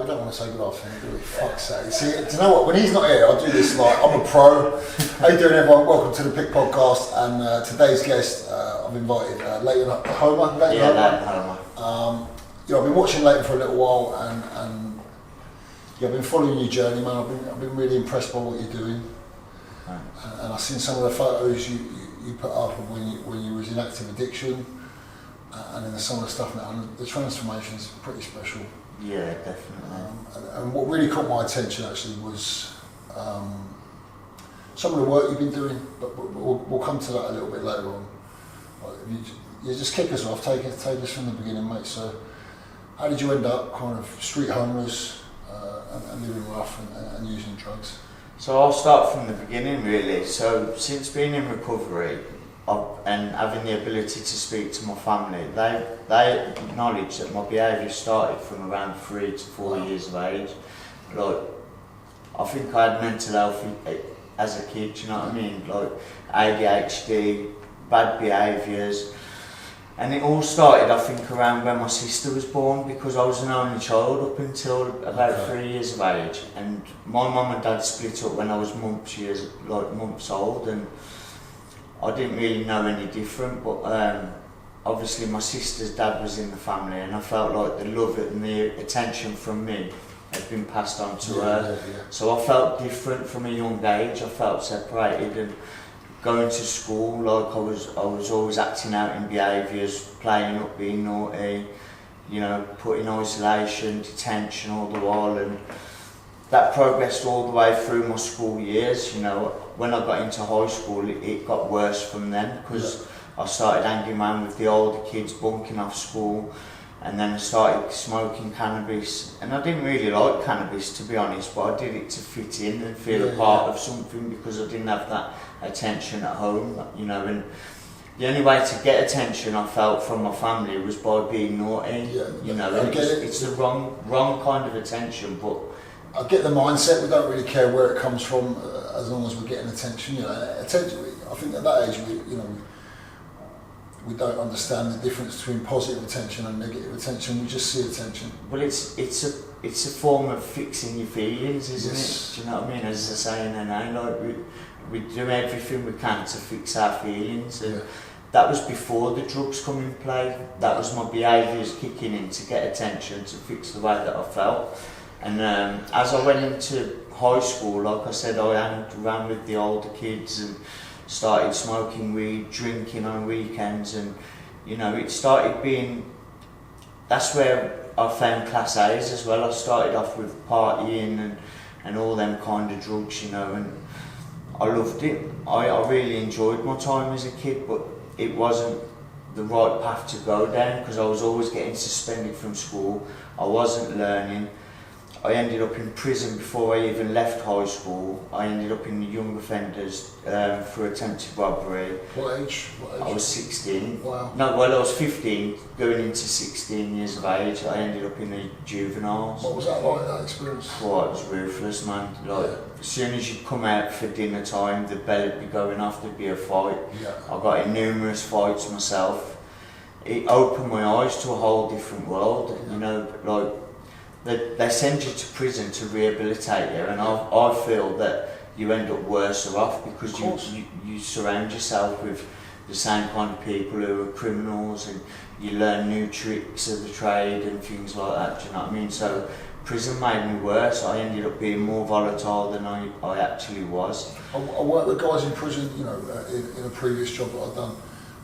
we don't want to say good afternoon, do we? Fuck's sake. See, do you know what? When he's not here, I do this like I'm a pro. How you doing, everyone? Welcome to the PIK podcast. And today's guest, I've invited Leighton Homer. Leighton Homer. I've been watching Leighton for a little while, and I've been following your journey, man. I've been really impressed by what you're doing. And I've seen some of the photos you put up of when you was in active addiction, and then some of the stuff now. And the transformation is pretty special. Yeah, definitely. And what really caught my attention actually was some of the work you've been doing, but we'll come to that a little bit later on. You just kick us off, take us from the beginning, mate. So, how did you end up kind of street homeless and living rough and using drugs? So I'll start from the beginning really. So since being in recovery and having the ability to speak to my family, they acknowledge that my behaviour started from around 3 to 4 years of age. Like, I think I had mental health as a kid, you know what I mean? Like ADHD, bad behaviours. And it all started, I think, around when my sister was born, because I was an only child up until about 3 years of age. And my mum and dad split up when I was months old, and I didn't really know any different. But obviously, my sister's dad was in the family, and I felt like the love and the attention from me had been passed on to her. Yeah. So I felt different from a young age. I felt separated, and going to school, like I was always acting out in behaviours, playing up, being naughty, you know, put in isolation, detention all the while, and that progressed all the way through my school years. You know, when I got into high school, it got worse from then, because I started hanging around with the older kids, bunking off school, and then I started smoking cannabis. And I didn't really like cannabis, to be honest, but I did it to fit in and feel a part of something, because I didn't have that attention at home, you know. And the only way to get attention, I felt, from my family was by being naughty, you know. And it's the wrong kind of attention, but I get the mindset. We don't really care where it comes from, as long as we're getting attention. You know, attention. I think at that age, we don't understand the difference between positive attention and negative attention. We just see attention. Well, it's a form of fixing your feelings, isn't it? Do you know what I mean? As I say in NA, like we do everything we can to fix our feelings, and that was before the drugs come in play. That was my behaviours kicking in to get attention, to fix the way that I felt. And as I went into high school, like I said, I hung around with the older kids and started smoking weed, drinking on weekends, and you know, it started being, that's where I found class A's as well. I started off with partying and all them kind of drugs, you know, and I loved it. I really enjoyed my time as a kid, but it wasn't the right path to go down, because I was always getting suspended from school. I wasn't learning. I ended up in prison before I even left high school. I ended up in the young offenders for attempted robbery. What age? I was 16. Wow. No, well, I was 15, going into 16 years of age. I ended up in the juveniles. What was that like, that experience? Oh, it was ruthless, man. Like, as soon as you come out for dinner time, the bell would be going off, there'd be a fight. I got in numerous fights myself. It opened my eyes to a whole different world, you know, like, they send you to prison to rehabilitate you, and I feel that you end up worse off, because you surround yourself with the same kind of people who are criminals, and you learn new tricks of the trade and things like that, do you know what I mean? So prison made me worse. I ended up being more volatile than I actually was. I worked with guys in prison, you know, in a previous job that I've done,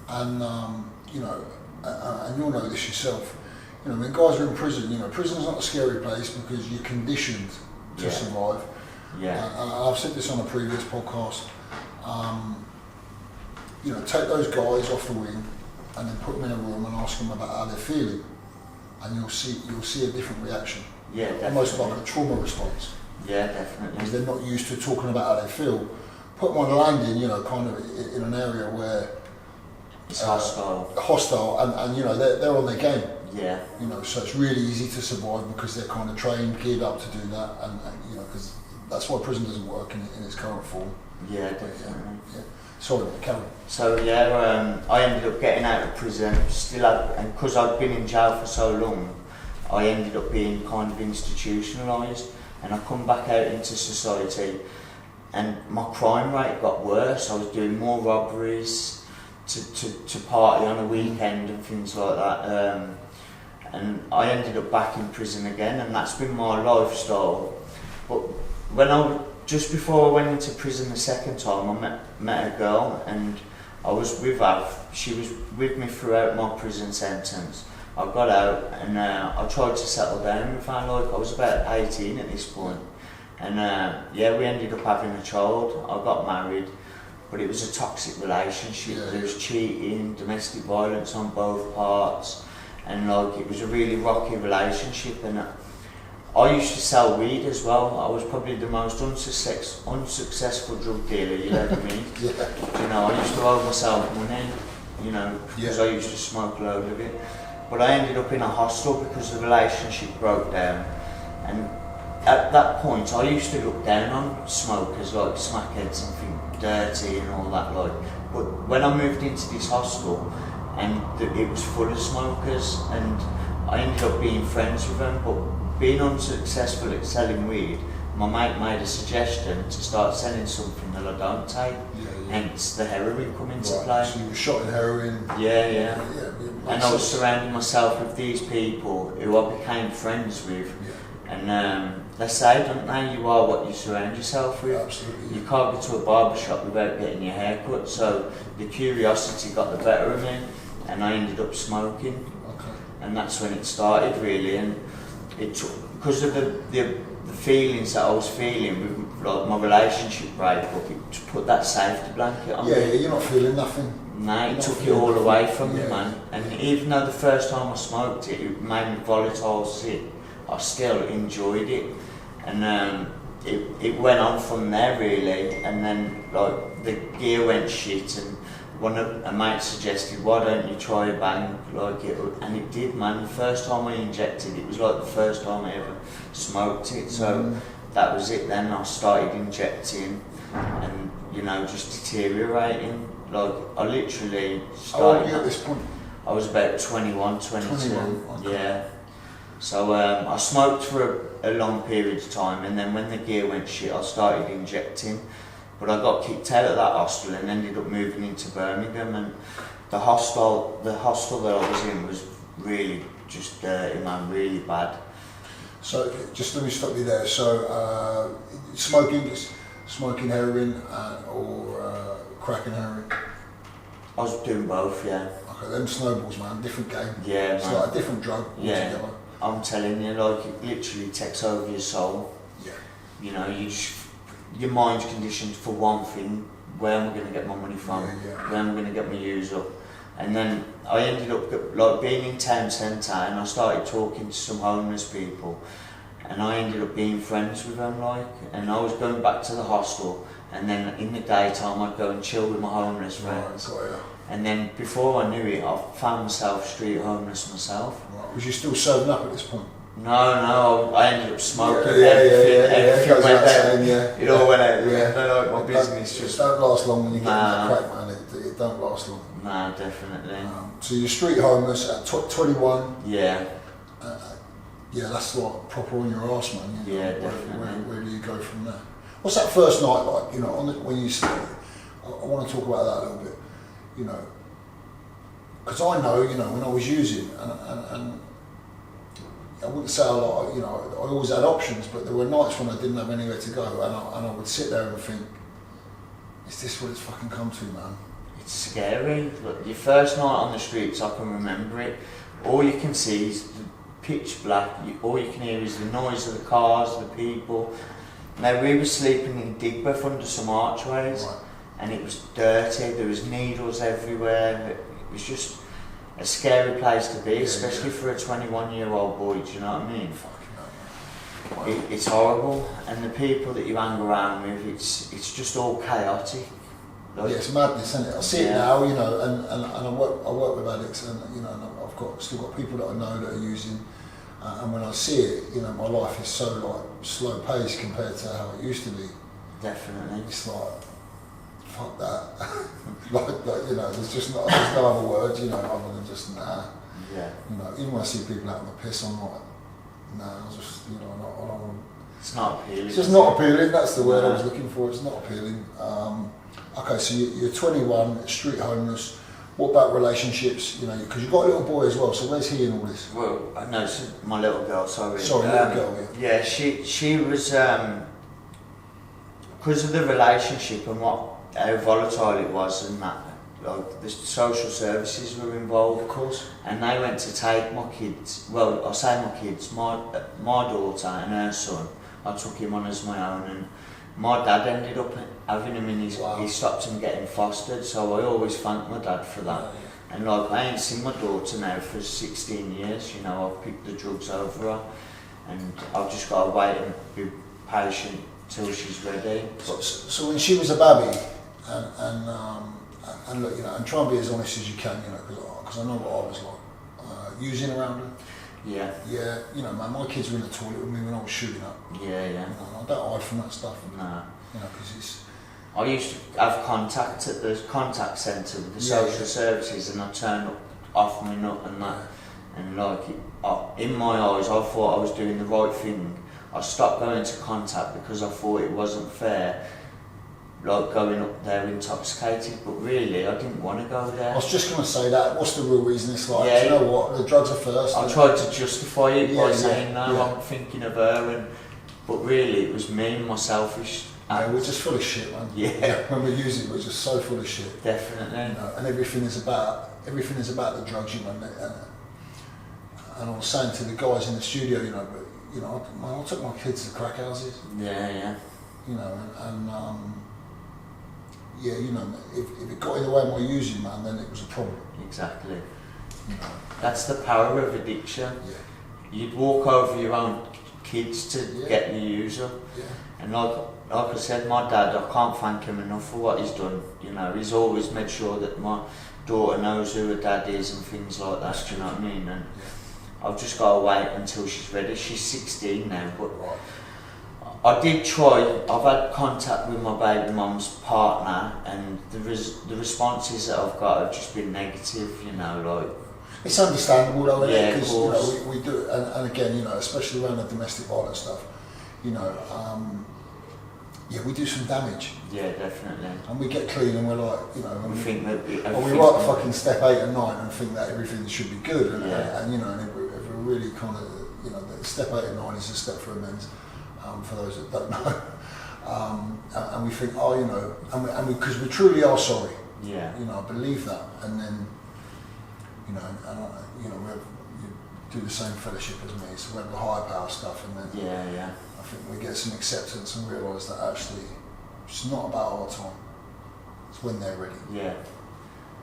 and you know, and you'll know this yourself. You know, when guys are in prison, you know, prison's not a scary place because you're conditioned to survive. And I've said this on a previous podcast. You know, take those guys off the wing and then put them in a room and ask them about how they're feeling, and you'll see a different reaction. Almost like a trauma response. Definitely. Because they're not used to talking about how they feel. Put them on a landing, you know, kind of in an area where it's hostile. And you know, they're on their game. You know, so it's really easy to survive because they're kind of trained, geared up to do that, and you know, because that's why prison doesn't work in its current form. Definitely. Sorry, Karen. So I ended up getting out of prison, and because I'd been in jail for so long, I ended up being kind of institutionalised, and I come back out into society, and my crime rate got worse. I was doing more robberies to party on a weekend and things like that, and I ended up back in prison again, and that's been my lifestyle. But just before I went into prison the second time, I met a girl, and I was with her. She was with me throughout my prison sentence. I got out, and I tried to settle down with her. Like, I was about 18 at this point, and yeah, we ended up having a child. I got married, but it was a toxic relationship. There was cheating, domestic violence on both parts, and like, it was a really rocky relationship. And I used to sell weed as well. I was probably the most unsuccessful drug dealer you'll ever meet. You know, I used to owe myself money, you know, because I used to smoke a load of it. But I ended up in a hostel because the relationship broke down. And at that point, I used to look down on smokers, like smackheads, and think dirty and all that, like. But when I moved into this hostel, and it was full of smokers, and I ended up being friends with them, but being unsuccessful at selling weed, my mate made a suggestion to start selling something that I don't take, hence the heroin come into play. So you were shot in heroin? Yeah. And I was surrounding myself with these people who I became friends with. And they say, don't they, you are what you surround yourself with. Absolutely. You can't go to a barber shop without getting your hair cut, so the curiosity got the better of me, and I ended up smoking. And that's when it started, really. And it took, because of the feelings that I was feeling with, like, my relationship breakup, it put that safety blanket on me. Yeah, you're not feeling nothing. No, it took it all away from me, man. And even though the first time I smoked it, it made me volatile sick, I still enjoyed it. And it went on from there, really. And then, like, the gear went shit, and a mate suggested, why don't you try a bang, like it, and it did, man. The first time I injected, it was like the first time I ever smoked it, so that was it. Then I started injecting, and, you know, just deteriorating. Like, I literally started. How old were you at this point? I was about 21, 22. Yeah. So I smoked for a long period of time, and then when the gear went shit, I started injecting. But I got kicked out of that hostel and ended up moving into Birmingham, and the hostel that I was in was really just dirty, man, really bad. So just let me stop you there. So smoking heroin or cracking heroin? I was doing both, yeah. Okay, them snowballs, man, different game. Yeah, it's man. like a different drug altogether. I'm telling you, like, it literally takes over your soul. Yeah. You know, your mind's conditioned for one thing: where am I going to get my money from? Where am I going to get my use up? And then I ended up, like, being in town centre, and I started talking to some homeless people, and I ended up being friends with them, like. And I was going back to the hostel, and then in the daytime I'd go and chill with my homeless friends. Right, got ya. And then before I knew it, I found myself street homeless myself. Right. Was you still serving up at this point? No, I ended up smoking. Everything went out. Saying, It all went out. My business just. It don't last long when you get into crack, man. It don't last long. No, definitely. So you're street homeless at 21. Yeah. Yeah, that's like proper on your arse, man. You know, yeah, definitely. Where do you go from there? What's that first night like? You know, when you stay. I want to talk about that a little bit. You know, because I know, you know, when I was using, and I wouldn't say a lot, you know, I always had options, but there were nights when I didn't have anywhere to go, and I would sit there and think, is this what it's fucking come to, man? It's scary. Look, your first night on the streets, I can remember it. All you can see is pitch black. All you can hear is the noise of the cars, the people. Now, we were sleeping in Digbeth under some archways, and it was dirty. There was needles everywhere. It was just a scary place to be, especially for a 21-year-old boy, do you know what I mean? It's horrible, and the people that you hang around with, it's just all chaotic. Like, yeah, it's madness, isn't it? I see it now, you know, and I work with addicts, and, you know, and I've still got people that I know that are using, and when I see it, you know, my life is so, like, slow paced compared to how it used to be. Definitely. It's like, fuck that. like, you know, there's no other word, you know, other than just nah. Yeah. You know, even when I see people out on the piss, I'm like, No, I was just, I don't want. It's not appealing. It's just not appealing. That's the word I was looking for. It's not appealing. Okay, so you're 21, street homeless. What about relationships? Because you've got a little boy as well. So where's he in all this? Well, no, it's my little girl. Sorry. Sorry, little girl. Yeah, she was because of the relationship and how volatile it was, and that like the social services were involved. Of course. And they went to take my kids. Well, I say my kids. My daughter and her son. I took him on as my own, and my dad ended up having him in his. Wow. He stopped him getting fostered, so I always thank my dad for that. Yeah. And like I ain't seen my daughter now for 16 years. I've picked the drugs over her, and I've just got to wait and be patient till she's ready. So when she was a baby, and look, and try and be as honest as you can, because I know what I was like, using around her. Yeah. Yeah, man, my kids were in the toilet with me when I was shooting up. Yeah. I don't hide from that stuff. No. Because it's. I used to have contact at the contact centre with the social services, and I turned off my nut and that, and in my eyes, I thought I was doing the right thing. I stopped going to contact because I thought it wasn't fair, like going up there intoxicated, but really I didn't want to go there. I was just going to say that. What's the real reason? It's like, Yeah. you know what, the drugs are first. I tried to justify it by saying, no, yeah. I'm thinking of her, but really it was me and my selfish act. Yeah, we're just full of shit, man. Yeah. When we use it, we're just so full of shit. Definitely. And everything is about the drugs, and I was saying to the guys in the studio, I took my kids to crack houses. Yeah. If it got in the way of my using, man, then it was a problem. Exactly. That's the power of addiction. Yeah. You'd walk over your own kids to get the user. Yeah. And like I said, my dad, I can't thank him enough for what he's done. He's always made sure that my daughter knows who her dad is and things like that. Do you know what I mean? And I've just got to wait until she's ready. She's 16 now, but I did try. I've had contact with my baby mum's partner, and the responses that I've got have just been negative. It's understandable though, isn't it? Of course. We do, and again, especially around the domestic violence stuff, we do some damage. Yeah, definitely. And we get clean, and we're like, we think that we write fucking step 8 and 9 and think that everything should be good, and if we're really kind of, step 8 and 9 is a step for amends, for those that don't know, and we think, because we truly are sorry. Yeah. I believe that, and then, you do the same fellowship as me, so we have the higher power stuff, and then I think we get some acceptance and realise that actually it's not about our time, it's when they're ready. Yeah,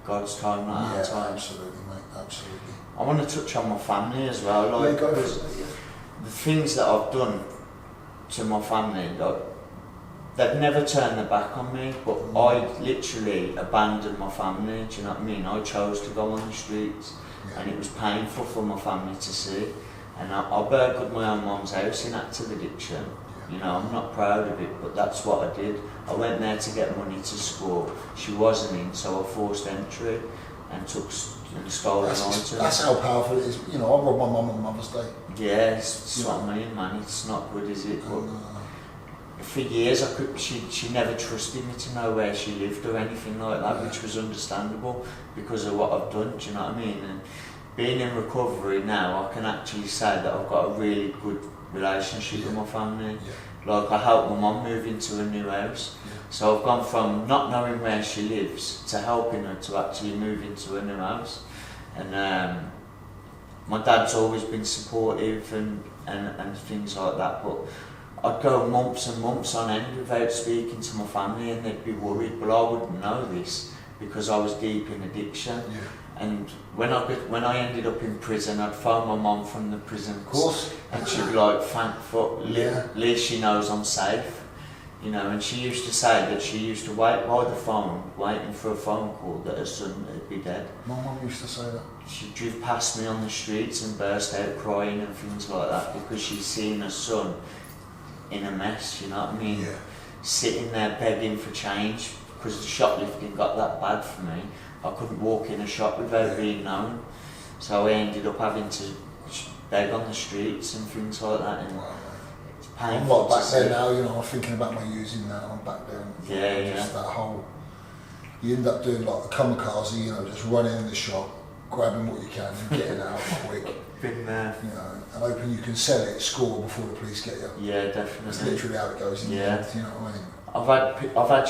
God's time, not our time. Absolutely, mate, absolutely. I want to touch on my family as well. Go for it. The things that I've done to my family, they've never turned their back on me, but I literally abandoned my family. Do you know what I mean? I chose to go on the streets, and it was painful for my family to see. And I burgled my own mum's house in active addiction. I'm not proud of it, but that's what I did. I went there to get money to school. She wasn't in, so I forced entry and stole an item. That's how powerful it is. I robbed my mum on Mother's Day. Yeah, it's what I mean, man. It's not good, is it? But for years, she never trusted me to know where she lived or anything like that, which was understandable because of what I've done. Do you know what I mean? And being in recovery now, I can actually say that I've got a really good relationship with my family. Like, I helped my mum move into a new house. So I've gone from not knowing where she lives to helping her to actually move into a new house. And my dad's always been supportive and things like that, but I'd go months and months on end without speaking to my family, and they'd be worried, but I wouldn't know this because I was deep in addiction. And when I ended up in prison, I'd phone my mum from the prison, of course, and she'd be like, "Thank fuck, at least she knows I'm safe." And she used to say that she used to wait by the phone, waiting for a phone call that her son would be dead. My mum used to say that. She drove past me on the streets and burst out crying and things like that because she'd seen her son in a mess, you know what I mean? Sitting there begging for change because the shoplifting got that bad for me. I couldn't walk in a shop without being known, so I ended up having to beg on the streets and things like that, and it's I'm painful. like back there now, you know, I'm thinking about my using now, I'm back there. Yeah, just that whole, you end up doing like a kamikaze, you know, just running in the shop, grabbing what you can and getting out quick. Been there. You know, and hoping you can sell it, score before the police get you. Yeah, definitely. That's literally how it goes in the end, you know what I mean? I've had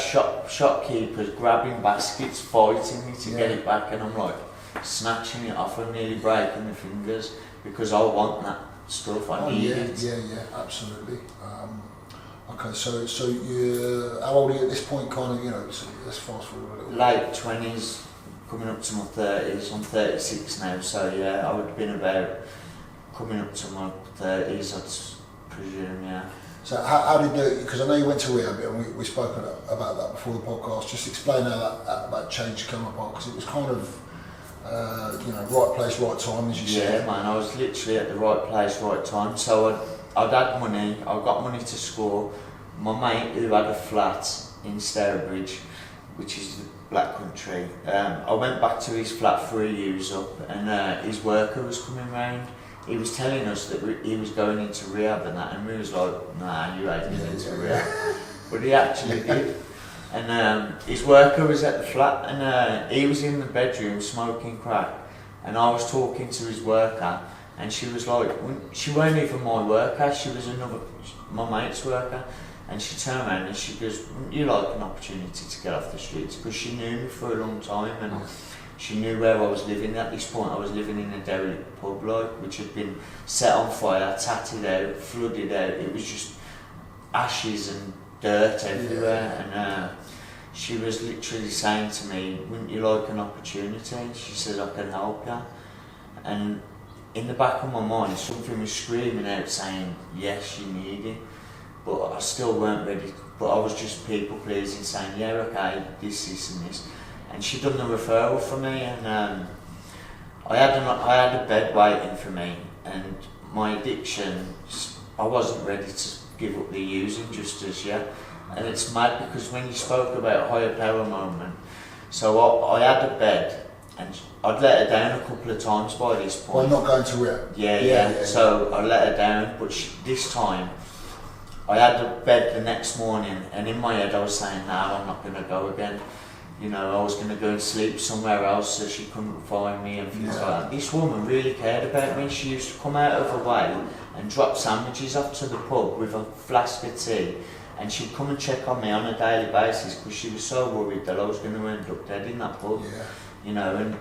shopkeepers grabbing baskets, fighting me to get it back, and I'm like snatching it off and nearly breaking the fingers because I want that stuff. I need it. Yeah, absolutely. Okay, so you, how old are you at this point? Kind of, you know, let's fast forward a little bit. Late 20s, coming up to my 30s. I'm 36 now, so yeah, I would have been about coming up to my 30s, I'd presume, yeah. So how did you, because I know you went to rehab and we spoke about that before the podcast, just explain how that change came about, because it was kind of, you know, right place, right time, as you said. Yeah, man, I was literally at the right place, right time. So I'd had money, I got money to score. My mate, who had a flat in Stourbridge, which is the Black Country, I went back to his flat for a use up, and his worker was coming round. He was telling us that he was going into rehab and that, and we was like, nah, you ain't going into rehab. But he actually did. And his worker was at the flat, and he was in the bedroom smoking crack, and I was talking to his worker, and she was like, she weren't even my worker, she was my mate's worker, and she turned around and she goes, wouldn't you like an opportunity to get off the streets? Because she knew me for a long time, and she knew where I was living. At this point I was living in a derelict pub, like, which had been set on fire, tatted out, flooded out. It was just ashes and dirt everywhere, and she was literally saying to me, wouldn't you like an opportunity? She said, I can help you. And in the back of my mind something was screaming out saying, yes, you need it. But I still weren't ready, but I was just people pleasing, saying, yeah, okay, this and this. And she'd done the referral for me, and I had a bed waiting for me, and my addiction, I wasn't ready to give up the using just as yet. And it's mad because when you spoke about higher power moment, so I had a bed, and I'd let her down a couple of times by this point. Well, not going to rehab? Yeah. So I let her down, but this time, I had a bed the next morning, and in my head I was saying, no, I'm not going to go again. You know, I was going to go and sleep somewhere else so she couldn't find me and things like that. This woman really cared about me. She used to come out of her way and drop sandwiches off to the pub with a flask of tea, and she'd come and check on me on a daily basis because she was so worried that I was going to end up dead in that pub. You know, and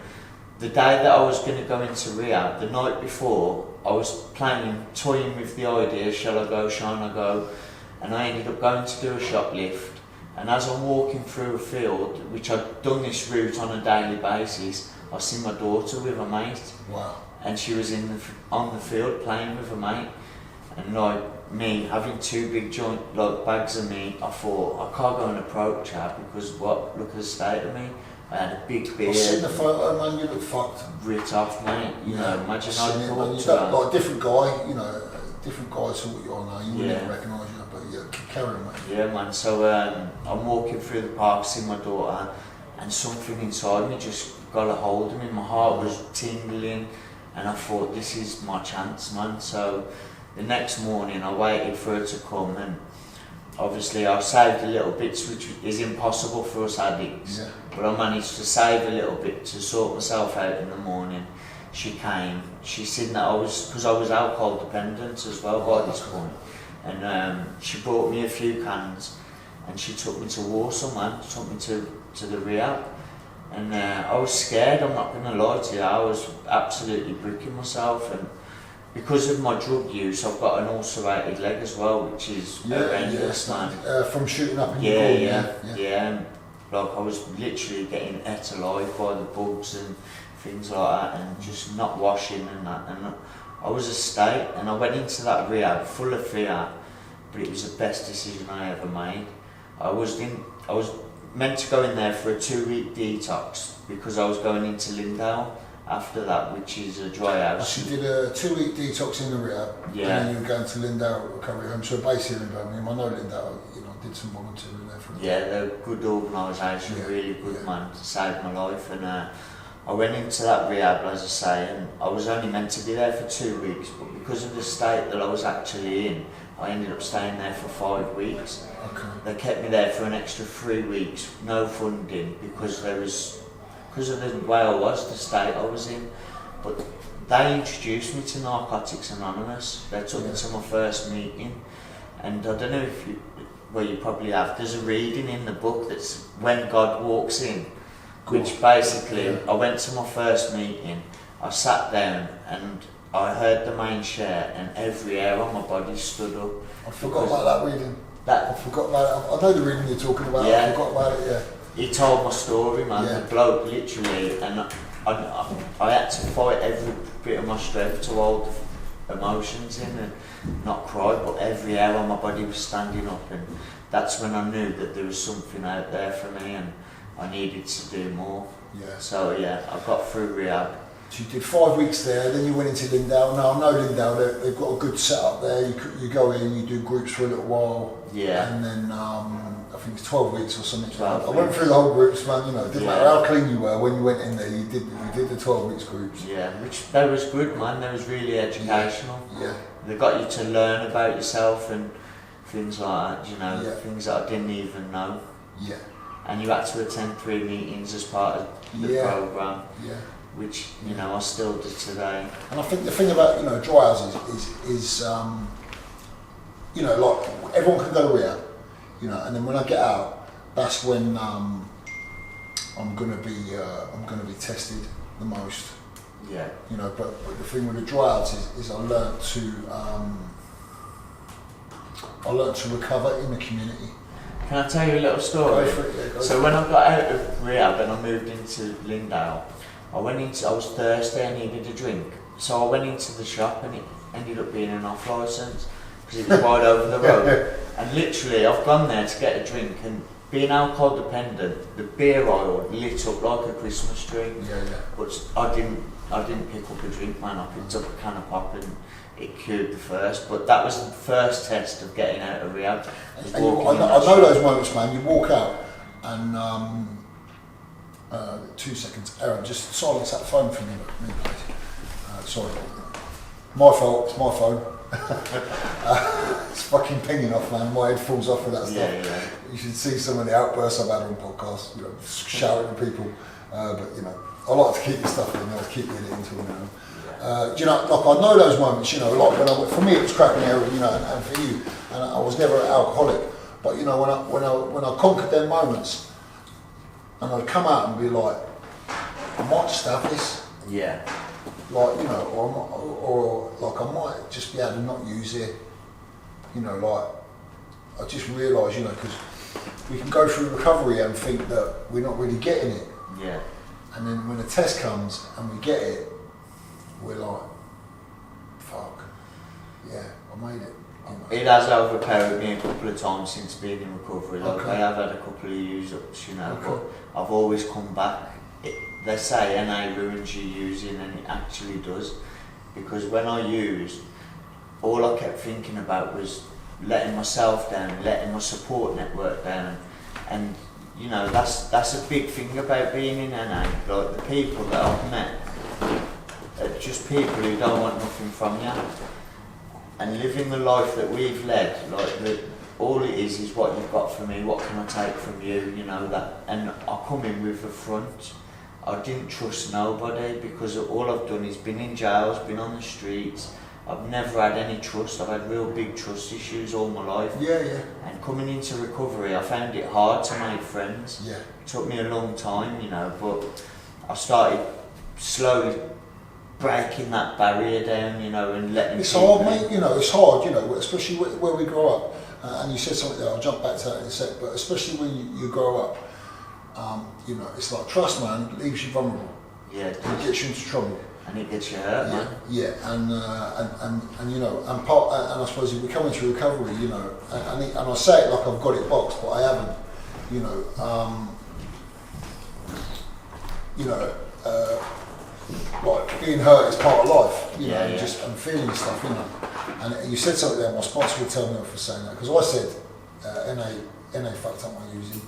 the day that I was going to go into rehab, the night before, I was toying with the idea, shall I go, shall I go? And I ended up going to do a shoplift. And as I'm walking through a field, which I'd done this route on a daily basis, I see my daughter with a mate. Wow. And she was on the field playing with a mate. And like me, having two big bags of meat, I thought, I can't go and approach her because look at the state of me. I had a big beard. I've seen the photo, man, you look fucked. Ripped off, mate. You know, imagine I thought to her. Like a different guy, you know, different guy to what you are now. You wouldn't even recognise you, but carry on, mate. Yeah, man. So I'm walking through the park, seeing my daughter, and something inside me just got a hold of me. My heart was tingling, and I thought, this is my chance, man. So the next morning, I waited for her to come, and obviously I saved a little bits, which is impossible for us addicts. Yeah. But I managed to save a little bit to sort myself out in the morning. She came. She seen that because I was alcohol dependent as well by this point. And she brought me a few cans, and she took me to Warsaw, man. Took me to the rehab. And I was scared, I'm not going to lie to you. I was absolutely bricking myself. And because of my drug use, I've got an ulcerated leg as well, which is horrendous, man. From shooting up in your goal, yeah. Like, I was literally getting ate alive by the bugs and things like that, and just not washing and that. And I was a state, and I went into that rehab full of fear, but it was the best decision I ever made. I was meant to go in there for a 2-week detox because I was going into Lindale after that, which is a dry house. So you did a 2-week detox in the rehab, and then you were going to Lindale Recovery Home, so based here in Birmingham. I know Lindale, you know, did some volunteering there for they're a good organisation, really good, man, to save my life. And I went into that rehab, as I say, and I was only meant to be there for 2 weeks, but because of the state that I was actually in, I ended up staying there for 5 weeks. Okay. They kept me there for an extra 3 weeks, no funding, because of the way I was, the state I was in. But they introduced me to Narcotics Anonymous. They took me to my first meeting, and I don't know if you probably have. There's a reading in the book that's When God Walks In, which basically, I went to my first meeting, I sat down and I heard the main share, and every hair on my body stood up. I forgot about that reading. I forgot about it. I know the reading you're talking about. Yeah. I forgot about it. Yeah. He told my story, man. Yeah. The bloke, literally, and I had to fight every bit of my strength to hold the emotions in and not cry, but every hair on my body was standing up, and that's when I knew that there was something out there for me and I needed to do more. Yeah. So yeah, I got through rehab. So you did 5 weeks there, then you went into Lindale. Now I know Lindale, they've got a good setup there. You go in, you do groups for a little while. Yeah. And then I think it's 12 weeks or something. 12 I went through the whole groups, man. You know, it didn't Yeah. matter how clean you were when you went in there. You did the 12 weeks groups. Yeah, which that was good, man. That was really educational. Yeah. They got you to learn about yourself and things like that, you know, Yeah. things that I didn't even know. Yeah. And you had to attend 3 meetings as part of the Yeah. programme, Yeah. which, you know, I still do today. And I think the thing about, you know, dry houses is you know, like everyone can go to rehab, you know, and then when I get out, that's when I'm gonna be tested the most, Yeah. you know. But the thing with the dry house is I learnt to recover in the community. Can I tell you a little story? Go for it, yeah, go So for when I got out of rehab and I moved into Lindale, I was thirsty, I needed a drink. So I went into the shop and it ended up being an off licence because it was right over the road. And literally I've gone there to get a drink, and being alcohol dependent, the beer aisle lit up like a Christmas tree. Yeah, yeah. But I didn't pick up a drink, man. I picked up a can of pop and it cured the first. But that was the first test of getting out of rehab. And I know those moments, man. You walk out and 2 seconds, Aaron, just silence that phone for me, please. Sorry, my fault. It's my phone. It's fucking pinging off, man. My head falls off with that stuff. Yeah. You should see some of the outbursts I've had on podcasts. You know, shouting at people. But you know, I like to keep the stuff in. I like to keep it into it now. You know, like I know those moments. You know, like for me it was cracking heroin. You know, and for you, and I was never an alcoholic. But you know, when I conquered them moments, and I'd come out and be like, I might just have this. Yeah. Like, you know, or like I might just be able to not use it. You know, like I just realise, you know, because we can go through recovery and think that we're not really getting it. Yeah. And then when the test comes and we get it, we're like, fuck, yeah, I made it. You know. It has overpowered me a couple of times since being in recovery. Like, Okay. I have had a couple of use-ups, you know, Okay. but I've always come back. They say NA ruins your using, and it actually does. Because when I used, all I kept thinking about was letting myself down, letting my support network down. And you know, that's a big thing about being in NA. Like, the people that I've met are just people who don't want nothing from you. And living the life that we've led, like all it is what you've got for me, what can I take from you, you know, that. And I come in with a front. I didn't trust nobody, because all I've done is been in jails, been on the streets. I've never had any trust. I've had real big trust issues all my life. Yeah, yeah. And coming into recovery, I found it hard to make friends. Yeah. It took me a long time, you know, but I started slowly breaking that barrier down, you know, and letting It's people hard, mate, you know, it's hard, you know, especially where we grow up. And you said something there, I'll jump back to that in a sec, but especially when you grow up, you know, it's like trust, man, it leaves you vulnerable. Yeah, It gets you into trouble. and it gets you hurt, man. Yeah, and you know, and I suppose if we come into recovery, you know, and I say it like I've got it boxed, but I haven't, you know. Like being hurt is part of life, you know, Yeah. and feeling stuff, you know. And you said something there, my sponsor would tell me off for saying that, because I said NA fucked up my using,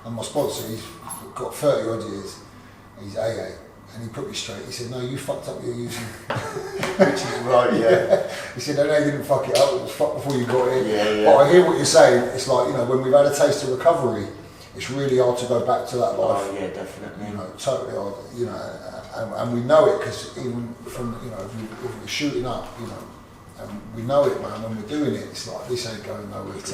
and my sponsor, he's got 30 odd years, he's AA, And he put me straight. He said, no, you fucked up your using. Which is right, yeah. He said, no, you didn't fuck it up. It was fucked before you got in. Yeah. But I hear what you're saying. It's like, you know, when we've had a taste of recovery, it's really hard to go back to that life. Oh yeah, definitely. You know, totally hard. You know, and we know it because even from, you know, if we're shooting up, you know, and we know it, man. When we're doing it, it's like this ain't going nowhere. It's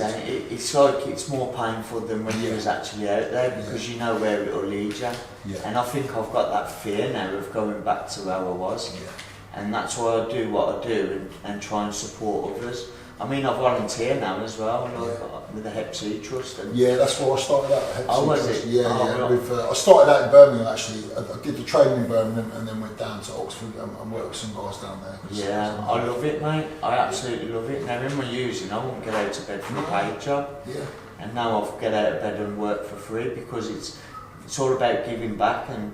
like it's more painful than when you was actually out there because you know where it'll lead you. Yeah. And I think I've got that fear now of going back to how I was. Yeah. And that's why I do what I do and try and support others. I mean, I volunteer now as well, like, with the Hep C Trust. And yeah, that's where I started out. Hep C was Trust. it? Yeah, Oh, yeah. I started out in Birmingham actually. I did the training in Birmingham and then went down to Oxford and worked with some guys down there. Yeah, I love it, mate. I absolutely love it. Now, in my using, I wouldn't get out of bed for a paid job. Yeah. And now I've get out of bed and work for free because it's all about giving back. And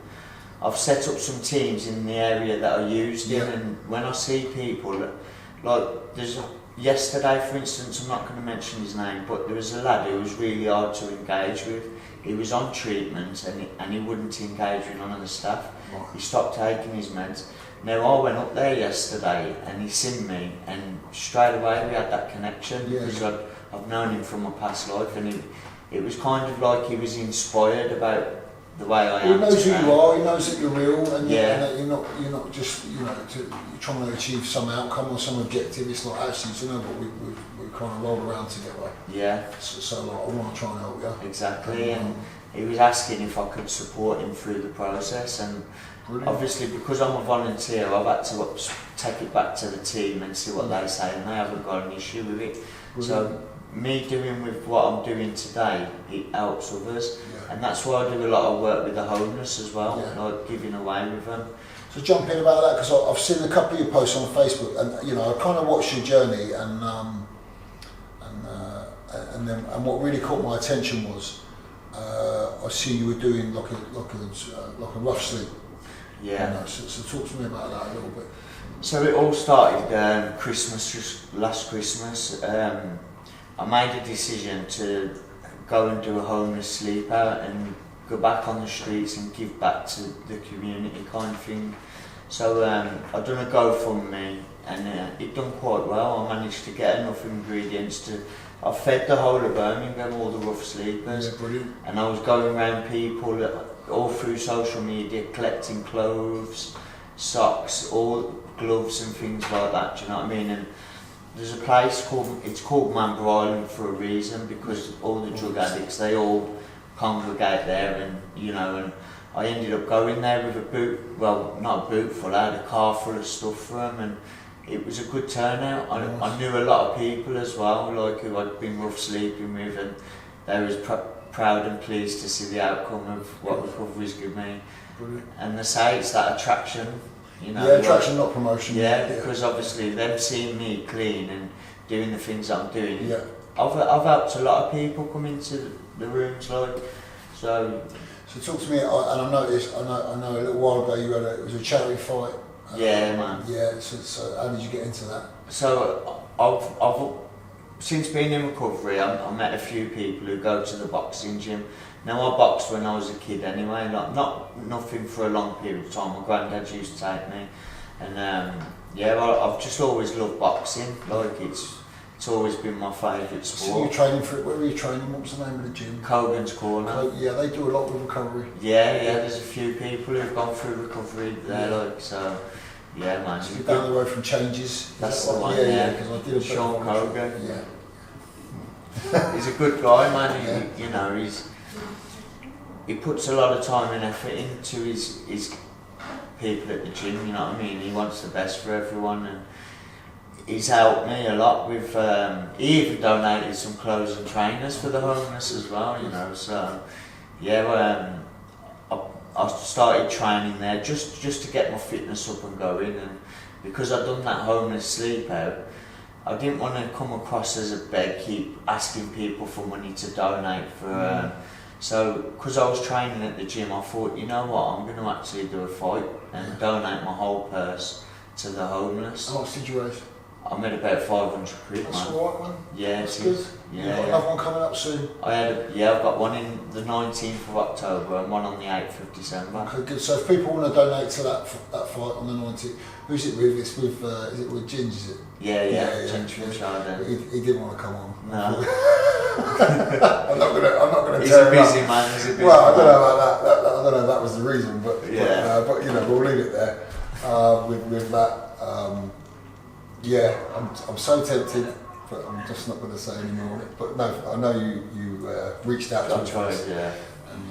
I've set up some teams in the area that I used in, and when I see people, like yesterday for instance, I'm not going to mention his name, but there was a lad who was really hard to engage with. He was on treatment and he wouldn't engage with none of the staff. Right. He stopped taking his meds. Now I went up there yesterday and he seen me, and straight away we had that connection because I've known him from my past life, and it was kind of like he was inspired about the way I am. He knows today. who you are. He knows that you're real, and, Yeah. and that you're not just you're trying to achieve some outcome or some objective. It's like actually, you know, but we kind of roll around together. Yeah. So like, I want to try and help you. Exactly, and he was asking if I could support him through the process, and Brilliant. obviously because I'm a volunteer, I've had to take it back to the team and see what they say, and they haven't got an issue with it. Brilliant. So me doing with what I'm doing today, it helps others, Yeah. and that's why I do a lot of work with the homeless as well, Yeah. like giving away with them. So jump in about that, because I've seen a couple of your posts on Facebook, and you know, I kind of watched your journey, and what really caught my attention was I see you were doing like a rough sleep. Yeah. You know, so talk to me about that a little bit. So it all started just last Christmas. I made a decision to go and do a homeless sleepout and go back on the streets and give back to the community kind of thing. So I've done a GoFundMe, and it done quite well. I managed to get enough ingredients to. I fed the whole of Birmingham, all the rough sleepers, Yeah, brilliant. and I was going around people all through social media collecting clothes, socks, all gloves and things like that. Do you know what I mean? And there's a place called Mambo Island for a reason, because all the drug addicts, they all congregate there, and you know, and I ended up going there with a boot, well, not a boot full, I had a car full of stuff for them, and it was a good turnout. I knew a lot of people as well, like who I'd been rough sleeping with, and they was proud and pleased to see the outcome of what recovery's given me. Brilliant. And they say it's that attraction, you know. Yeah, attraction, not promotion. Yeah, because obviously them seeing me clean and doing the things I'm doing. Yeah. I've helped a lot of people come into the rooms, like, so. So talk to me, and I noticed, I know a little while ago it was a charity fight. Yeah, man. Yeah, so how did you get into that? So I've since being in recovery, I met a few people who go to the boxing gym. Now I boxed when I was a kid anyway, like nothing for a long period of time. My granddad used to take me, and I've just always loved boxing. Like it's always been my favourite sport. So you were training for it. Where were you training? What was the name of the gym? Cogan's Corner. Yeah, they do a lot with recovery. Yeah, there's a few people who've gone through recovery there, like, so, yeah, man. So you're down the road from Changes. That's the one, yeah. Because I did a Sean Cogan. Yeah. He's a good guy, man. He, you know, he puts a lot of time and effort into his people at the gym, you know what I mean? He wants the best for everyone, and he's helped me a lot with, he even donated some clothes and trainers for the homeless as well, you know, so, yeah, I started training there just to get my fitness up and going, and because I'd done that homeless sleep out, I didn't want to come across as a beg, keep asking people for money to donate for, so because I was training at the gym, I thought, you know what, I'm going to actually do a fight and donate my whole purse to the homeless. How much did you raise? I made about 500 quid, That's man. alright, man. Yeah, That's it good. is. You've Yeah, got another one coming up soon. I've got one in the 19th of October and one on the 8th of December. Okay, good. So if people want to donate to that fight on the 19th, who's it with? It's with, is it with Ginge, is it? Yeah. Ginge from Chardon. He didn't want to come on. No. I'm not gonna. He's a busy man. He's a busy Well, I don't man. know about that. I don't know if that was the reason, but but you know, we'll leave it there. With that, yeah, I'm so tempted, but I'm just not going to say any more on it. But no, I know you reached out to us, yeah. and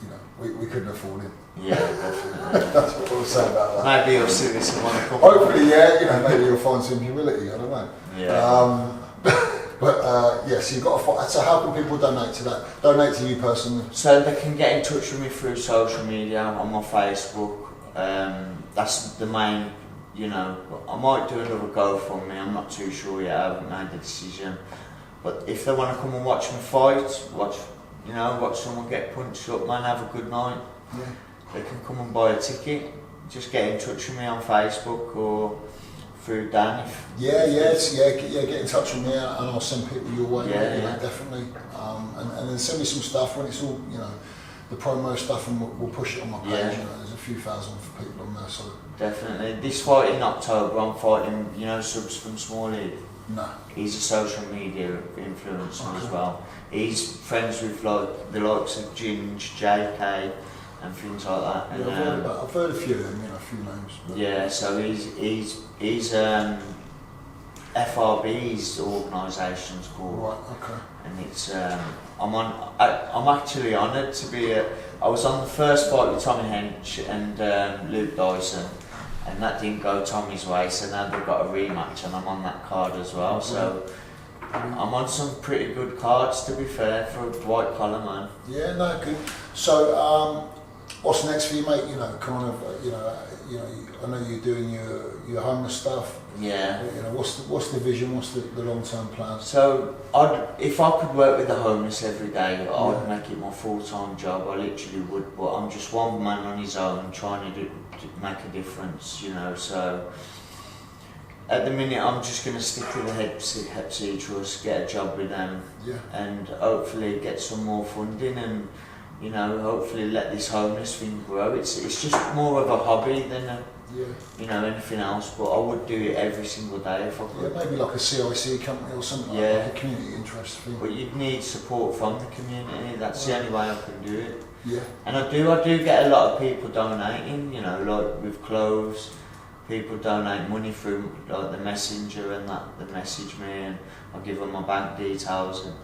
you know, we couldn't afford it. Yeah, definitely. That's what we'll say about that. Maybe you'll see this in one couple. Hopefully, yeah, you know, maybe you'll find some humility. I don't know. Yeah. But yeah, so you've got to fight. So how can people donate to that? Donate to you personally? So they can get in touch with me through social media, on my Facebook. That's the main, you know. I might do another GoFundMe, I'm not too sure yet, I haven't made the decision. But if they want to come and watch me fight, watch someone get punched up, man, have a good night. Yeah. They can come and buy a ticket. Just get in touch with me on Facebook or through Dan. Get in touch with me and I'll send people your way. Yeah. Definitely. And then send me some stuff when it's all, you know, the promo stuff, and we'll push it on my page. Yeah. You know, there's a few thousand people on there, so. Definitely. This fight in October, I'm fighting, you know, Subs from Small League. No. He's a social media influencer Okay. as well. He's friends with like the likes of Ginge, JK, and things like that. And, Yeah, I've heard a few of them, you know, a few names. But yeah, so he's FRB's organisation's called. right, okay. And it's I'm actually honoured to be I was on the first fight with Tommy Hench and Luke Dyson, and that didn't go Tommy's way, so now they've got a rematch and I'm on that card as well. So I'm on some pretty good cards, to be fair, for a white collar man. Yeah, no, good. So what's next for you, mate? You know, kind of, you know, I know you're doing your homeless stuff. Yeah. You know, what's the vision? What's the long-term plans? So if I could work with the homeless every day, I'd make it my full-time job. I literally would, but I'm just one man on his own trying to make a difference, you know. So at the minute, I'm just going to stick to the Hep C Trust, get a job with them, and hopefully get some more funding, and you know, hopefully let this homeless thing grow. It's just more of a hobby than you know, anything else, but I would do it every single day if I could. Yeah, maybe like a CIC company or something, like a community interest thing. But you'd need support from the community, that's the only way I can do it. Yeah. And I do get a lot of people donating, you know, like with clothes, people donate money through like the messenger and that, they message me and I give them my bank details, and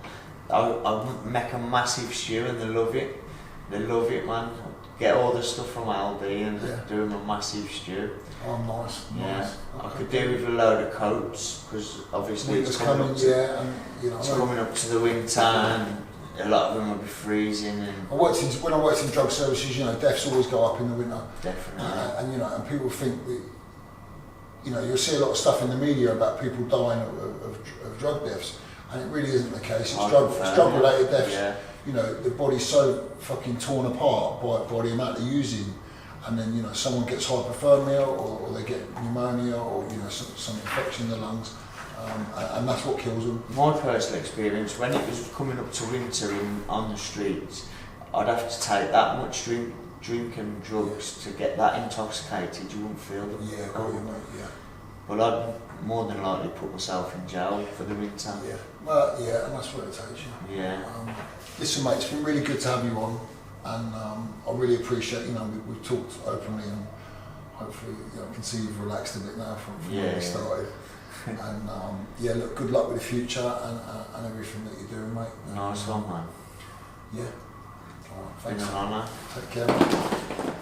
I make a massive stew and they love it. They love it, man. Get all the stuff from Aldi and do them a massive stew. Oh, nice. Yeah, Nice. Okay. I could do with a load of coats because obviously Winter's it's coming up to, and you know, it's coming up to the winter and a lot of them will be freezing. And when I worked in drug services, you know, deaths always go up in the winter. definitely. And you know, and people think that, you know, you'll see a lot of stuff in the media about people dying of drug deaths, and it really isn't the case. It's drug-related deaths. Yeah. You know, the body's so fucking torn apart by the amount they're using, and then, you know, someone gets hypothermia or they get pneumonia or, you know, some infection in the lungs, and that's what kills them. My personal experience, when it was coming up to winter on the streets, I'd have to take that much drink and drugs to get that intoxicated. You wouldn't feel them. Yeah, got you, mate. Yeah. But I'd more than likely put myself in jail for the winter. Yeah. Well, yeah, and that's where it takes you. Yeah. Listen, mate, it's been really good to have you on, and I really appreciate, you know, we've talked openly, and hopefully, you know, I can see you've relaxed a bit now from when we started. And yeah, look, good luck with the future and everything that you're doing, mate. Nice one, man. Yeah. All right, thanks. Been an honour. Take care, mate.